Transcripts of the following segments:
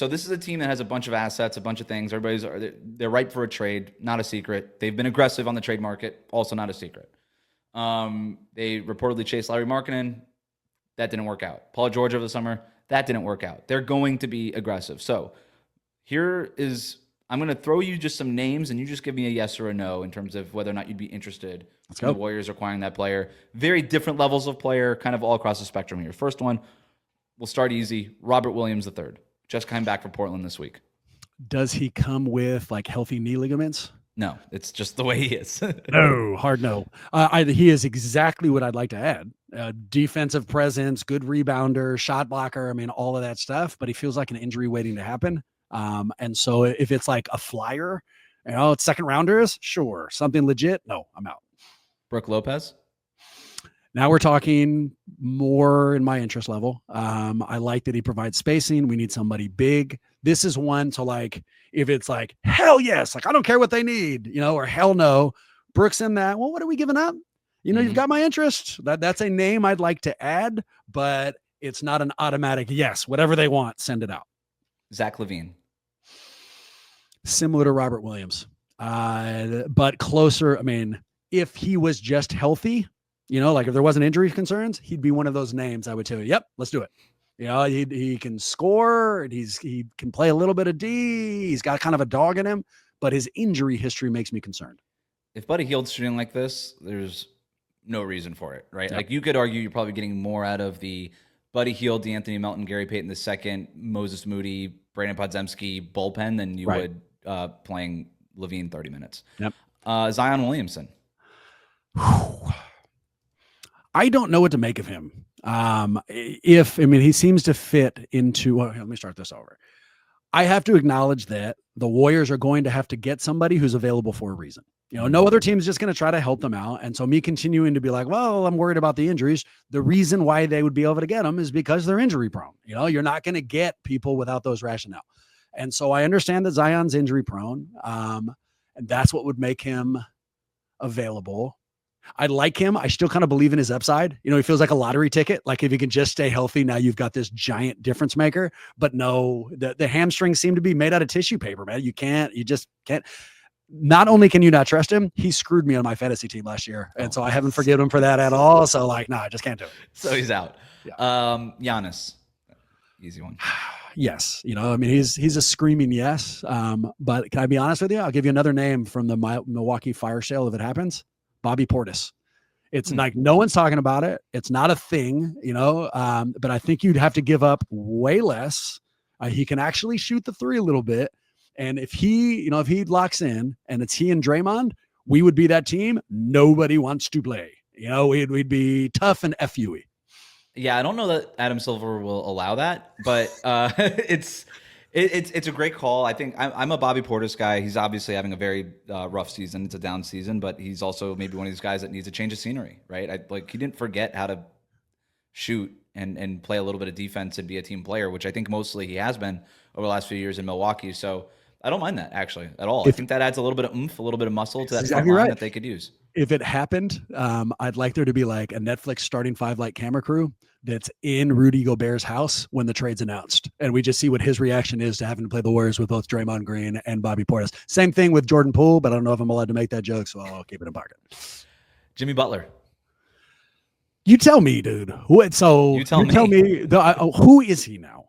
So this is a team that has a bunch of assets, a bunch of things. They're ripe for a trade, not a secret. They've been aggressive on the trade market, also not a secret. They reportedly chased Larry Markkinen. That didn't work out. Paul George over the summer, that didn't work out. They're going to be aggressive. So I'm going to throw you just some names, and you just give me a yes or a no in terms of whether or not you'd be interested in the Warriors acquiring that player. Very different levels of player, kind of all across the spectrum here. First one, we'll start easy. Robert Williams III. Just came back from Portland this week. Does he come with like healthy knee ligaments? No, it's just the way he is. No, hard no. He is exactly what I'd like to add. Defensive presence, good rebounder, shot blocker. I mean, all of that stuff, but he feels like an injury waiting to happen. And so if it's like a flyer, it's second rounders, sure. Something legit, no, I'm out. Brooke Lopez? Now we're talking more in my interest level. I like that he provides spacing. We need somebody big. This is one to like, if it's like, hell yes, like I don't care what they need, or hell no. Brooks in that, well, what are we giving up? You've got my interest. That's a name I'd like to add, but it's not an automatic yes. Whatever they want, send it out. Zach LaVine. Similar to Robert Williams, but closer. I mean, if he was just healthy, like if there wasn't injury concerns, he'd be one of those names I would tell you, yep, let's do it. He can score. He can play a little bit of D. He's got kind of a dog in him, but his injury history makes me concerned. If Buddy Hield's shooting like this, there's no reason for it, right? Yep. Like you could argue you're probably getting more out of the Buddy Hield, D'Anthony Melton, Gary Payton II, Moses Moody, Brandon Podziemski bullpen than you would playing LaVine 30 minutes. Yep. Zion Williamson. I don't know what to make of him. He seems to fit into, let me start this over. I have to acknowledge that the Warriors are going to have to get somebody who's available for a reason. No other team is just going to try to help them out. And so me continuing to be like, well, I'm worried about the injuries. The reason why they would be able to get them is because they're injury prone. You're not going to get people without those rationale. And so I understand that Zion's injury prone. And that's what would make him available. I like him. I still kind of believe in his upside. He feels like a lottery ticket. Like if he can just stay healthy, now you've got this giant difference maker. But no, the hamstrings seem to be made out of tissue paper, man. You just can't. Not only can you not trust him, he screwed me on my fantasy team last year. And so I haven't forgiven him for that at all. So I just can't do it. So he's out. Yeah. Giannis. Easy one. Yes. He's a screaming yes. But can I be honest with you? I'll give you another name from the Milwaukee fire sale if it happens. Bobby Portis. It's like no one's talking about it. It's not a thing, but I think you'd have to give up way less. He can actually shoot the three a little bit. And if he locks in and it's he and Draymond, we would be that team nobody wants to play. We'd be tough and FUE. Yeah, I don't know that Adam Silver will allow that, but it's a great call. I think I'm a Bobby Portis guy. He's obviously having a very rough season. It's a down season, but he's also maybe one of these guys that needs a change of scenery, right? He didn't forget how to shoot and play a little bit of defense and be a team player, which I think mostly he has been over the last few years in Milwaukee. So I don't mind that actually at all. I think that adds a little bit of oomph, a little bit of muscle to that front line that they could use. If it happened, I'd like there to be like a Netflix starting five light camera crew that's in Rudy Gobert's house when the trade's announced. And we just see what his reaction is to having to play the Warriors with both Draymond Green and Bobby Portis. Same thing with Jordan Poole, but I don't know if I'm allowed to make that joke, so I'll keep it in pocket. Jimmy Butler. You tell me, dude. You tell me who is he now?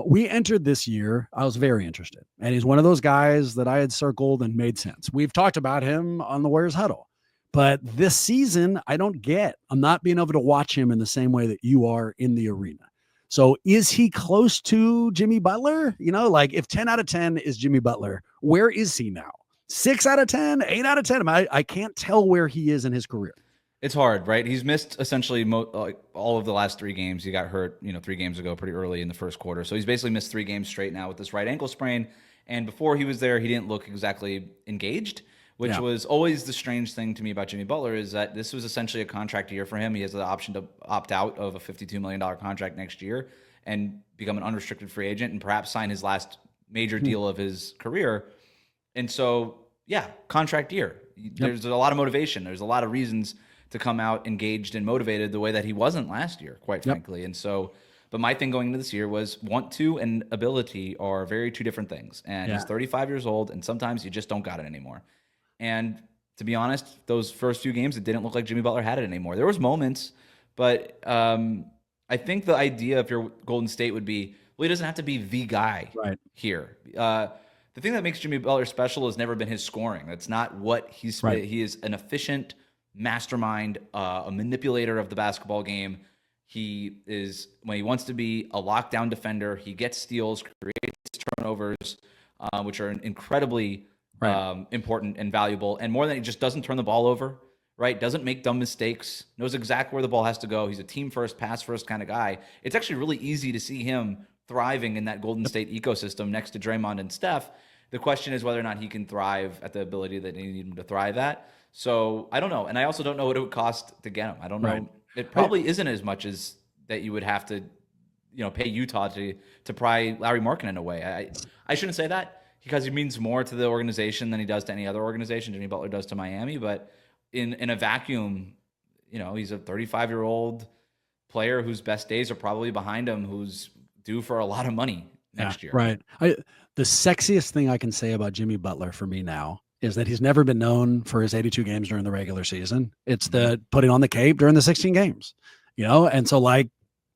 We entered this year. I was very interested, and he's one of those guys that I had circled and made sense. We've talked about him on the Warriors Huddle, but this season I don't get. I'm not being able to watch him in the same way that you are in the arena. So is he close to Jimmy Butler? Like if 10 out of 10 is Jimmy Butler, where is he now? 6 out of 10, 8 out of 10. I can't tell where he is in his career. It's hard, right? He's missed essentially all of the last 3 games. He got hurt, 3 games ago pretty early in the first quarter. So he's basically missed 3 games straight now with this right ankle sprain. And before he was there, he didn't look exactly engaged, which was always the strange thing to me about Jimmy Butler is that this was essentially a contract year for him. He has the option to opt out of a $52 million contract next year and become an unrestricted free agent and perhaps sign his last major deal of his career. And so, contract year. There's a lot of motivation. There's a lot of reasons to come out engaged and motivated the way that he wasn't last year, quite frankly. And so But my thing going into this year was want to and ability are very two different things. And he's 35 years old, and sometimes you just don't got it anymore. And to be honest, those first few games, it didn't look like Jimmy Butler had it anymore. There was moments, but I think the idea if you're Golden State would be, well, he doesn't have to be the guy here. The thing that makes Jimmy Butler special has never been his scoring. That's not what he's. He is an efficient mastermind, a manipulator of the basketball game. He is, when he wants to be, a lockdown defender. He gets steals, creates turnovers, which are incredibly important and valuable. And more than, he just doesn't turn the ball over, right? Doesn't make dumb mistakes, knows exactly where the ball has to go. He's a team first, pass first kind of guy. It's actually really easy to see him thriving in that Golden State ecosystem next to Draymond and Steph. The question is whether or not he can thrive at the ability that they need him to thrive at. So I don't know. And I also don't know what it would cost to get him. I don't know. It probably isn't as much as that you would have to, pay Utah to pry Larry Markkinen away. I shouldn't say that because he means more to the organization than he does to any other organization. Jimmy Butler does to Miami, but in a vacuum, he's a 35-year-old player whose best days are probably behind him, who's due for a lot of money next year. Right. The sexiest thing I can say about Jimmy Butler for me now is that he's never been known for his 82 games during the regular season. It's the putting on the cape during the 16 games, and so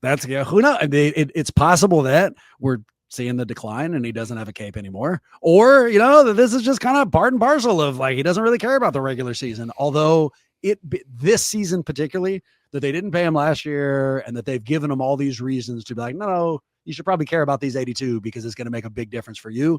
that's, who knows? It's possible that we're seeing the decline and he doesn't have a cape anymore, or, that this is just kind of part and parcel of he doesn't really care about the regular season. Although this season particularly, that they didn't pay him last year and that they've given him all these reasons to be like, no, you should probably care about these 82 because it's going to make a big difference for you.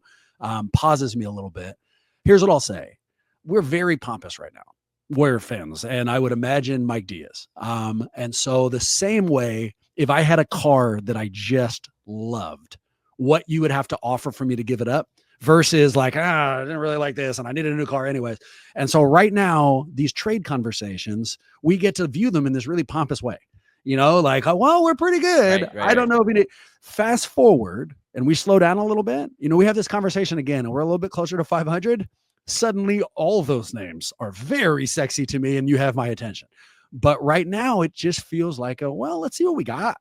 Pauses me a little bit. Here's what I'll say. We're very pompous right now, Warrior fans, and I would imagine Mike Diaz. And so the same way, if I had a car that I just loved, what you would have to offer for me to give it up versus I didn't really like this and I needed a new car anyways. And so right now, these trade conversations, we get to view them in this really pompous way. Well, we're pretty good. Right. I don't know if we need. Fast forward and we slow down a little bit. We have this conversation again and we're a little bit closer to 500. Suddenly all of those names are very sexy to me and you have my attention. But right now it just feels like let's see what we got.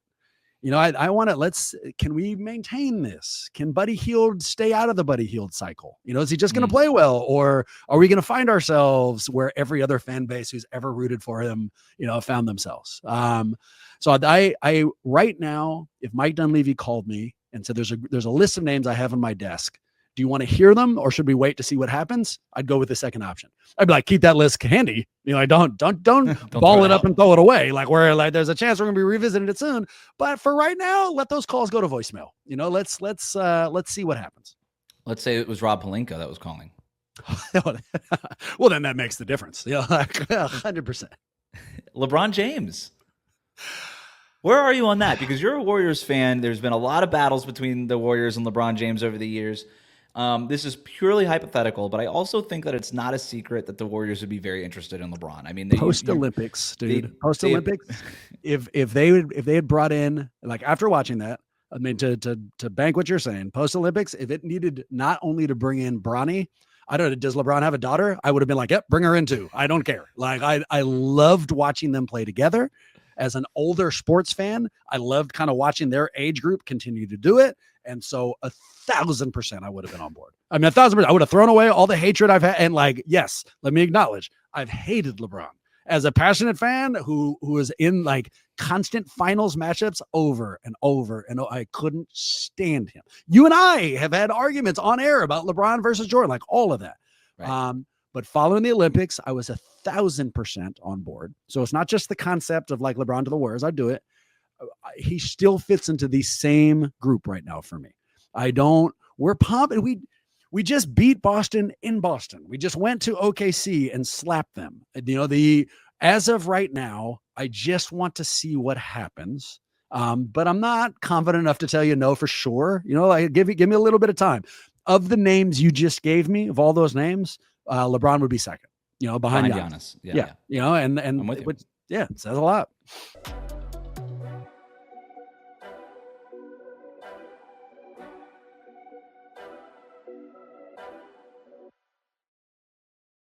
I want to, can we maintain this? Can Buddy Hield stay out of the Buddy Hield cycle? Is he just going to play well, or are we going to find ourselves where every other fan base who's ever rooted for him, found themselves? So I right now, if Mike Dunleavy called me and said, there's a list of names I have on my desk. Do you want to hear them or should we wait to see what happens? I'd go with the second option. I'd be like, keep that list handy. Don't ball it up and throw it away. There's a chance we're going to be revisiting it soon. But for right now, let those calls go to voicemail. Let's see what happens. Let's say it was Rob Pelinka that was calling. Well, then that makes the difference. 100%. LeBron James. Where are you on that? Because you're a Warriors fan. There's been a lot of battles between the Warriors and LeBron James over the years. This is purely hypothetical, but I also think that it's not a secret that the Warriors would be very interested in LeBron. I mean, post-Olympics, dude. Post-Olympics. If they had brought in, after watching that, I mean, to bank what you're saying, post-Olympics, if it needed not only to bring in Bronny, I don't know, does LeBron have a daughter? I would have been like, yep, bring her in too. I don't care. I loved watching them play together. As an older sports fan, I loved kind of watching their age group continue to do it. And so 1,000% I would have been on board. I mean, 1,000%, I would have thrown away all the hatred I've had. And yes, let me acknowledge, I've hated LeBron as a passionate fan who is in constant finals matchups over and over. And I couldn't stand him. You and I have had arguments on air about LeBron versus Jordan, all of that. Right. But following the Olympics, I was 1,000% on board. So it's not just the concept of LeBron to the Warriors. I'd do it. He still fits into the same group right now for me. We're pumped. We just beat Boston in Boston. We just went to OKC and slapped them. As of right now, I just want to see what happens. But I'm not confident enough to tell you no for sure. Give me a little bit of time. Of the names you just gave me, of all those names, LeBron would be second, behind Giannis. Yeah. And I'm with you. It says a lot.